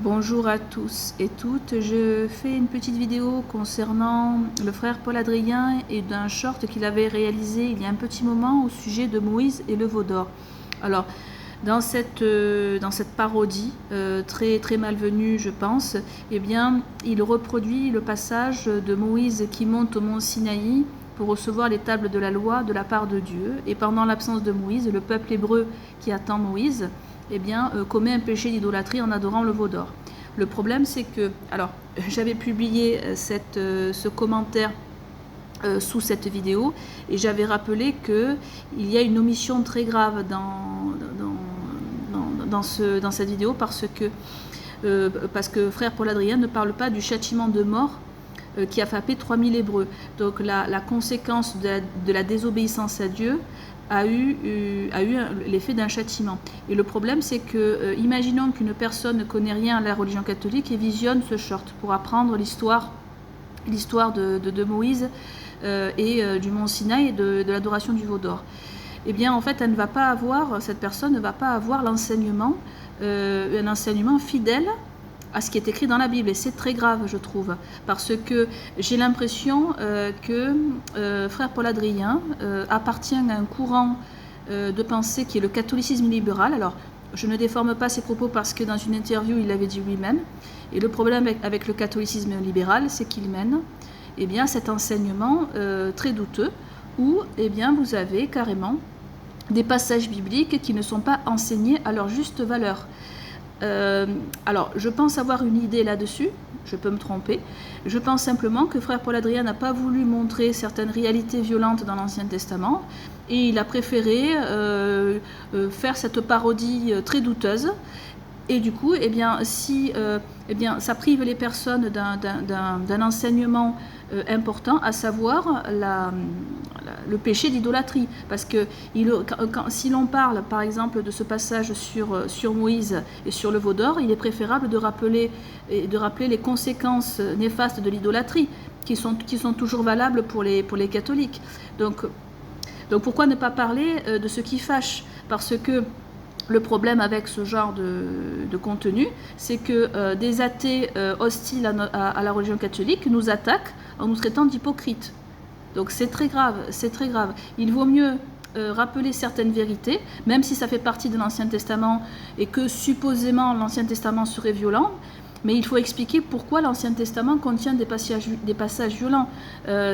Bonjour à tous et toutes, je fais une petite vidéo concernant le frère Paul Adrien et d'un short qu'il avait réalisé il y a un petit moment au sujet de Moïse et le veau d'or. Alors, dans cette parodie très malvenue, je pense, eh bien, il reproduit le passage de Moïse qui monte au mont Sinaï pour recevoir les tables de la loi de la part de Dieu. Et pendant l'absence de Moïse, le peuple hébreu qui attend Moïse eh bien, commet un péché d'idolâtrie en adorant le veau d'or. Le problème, c'est que, alors, j'avais publié ce commentaire sous cette vidéo et j'avais rappelé qu'il y a une omission très grave dans cette vidéo parce que frère Paul Adrien ne parle pas du châtiment de mort qui a frappé 3000 Hébreux. Donc la conséquence de la désobéissance à Dieu a eu l'effet d'un châtiment. Et le problème, c'est que, imaginons qu'une personne ne connaît rien à la religion catholique et visionne ce short pour apprendre l'histoire de Moïse et du mont Sinaï et de l'adoration du veau d'or. Eh bien, en fait, cette personne ne va pas avoir l'enseignement, un enseignement fidèle à ce qui est écrit dans la Bible. Et c'est très grave, je trouve, parce que j'ai l'impression que frère Paul Adrien appartient à un courant de pensée qui est le catholicisme libéral. Alors, je ne déforme pas ses propos parce que dans une interview, il l'avait dit lui-même. Et le problème avec le catholicisme libéral, c'est qu'il mène cet enseignement très douteux où vous avez carrément des passages bibliques qui ne sont pas enseignés à leur juste valeur. Alors, je pense avoir une idée là-dessus, je peux me tromper. Je pense simplement que frère Paul Adrien n'a pas voulu montrer certaines réalités violentes dans l'Ancien Testament et il a préféré faire cette parodie très douteuse. Et du coup, ça prive les personnes d'un enseignement important, à savoir le péché d'idolâtrie. Parce que si l'on parle, par exemple, de ce passage sur Moïse et sur le veau d'or, il est préférable de rappeler les conséquences néfastes de l'idolâtrie, qui sont toujours valables pour les catholiques. Donc pourquoi ne pas parler de ce qui fâche? Parce que le problème avec ce genre de contenu, c'est que des athées hostiles à la religion catholique nous attaquent en nous traitant d'hypocrites. Donc c'est très grave, c'est très grave. Il vaut mieux rappeler certaines vérités, même si ça fait partie de l'Ancien Testament et que supposément l'Ancien Testament serait violent, mais il faut expliquer pourquoi l'Ancien Testament contient des passages violents.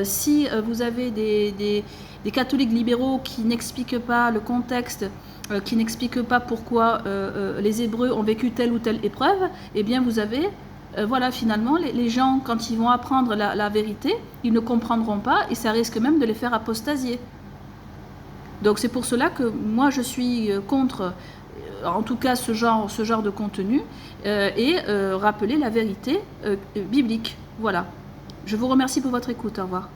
Si vous avez des catholiques libéraux qui n'expliquent pas le contexte, qui n'expliquent pas pourquoi les Hébreux ont vécu telle ou telle épreuve, eh bien vous avez, finalement, les gens, quand ils vont apprendre la vérité, ils ne comprendront pas et ça risque même de les faire apostasier. Donc c'est pour cela que moi je suis contre, en tout cas ce genre de contenu, et rappeler la vérité biblique. Voilà. Je vous remercie pour votre écoute. Au revoir.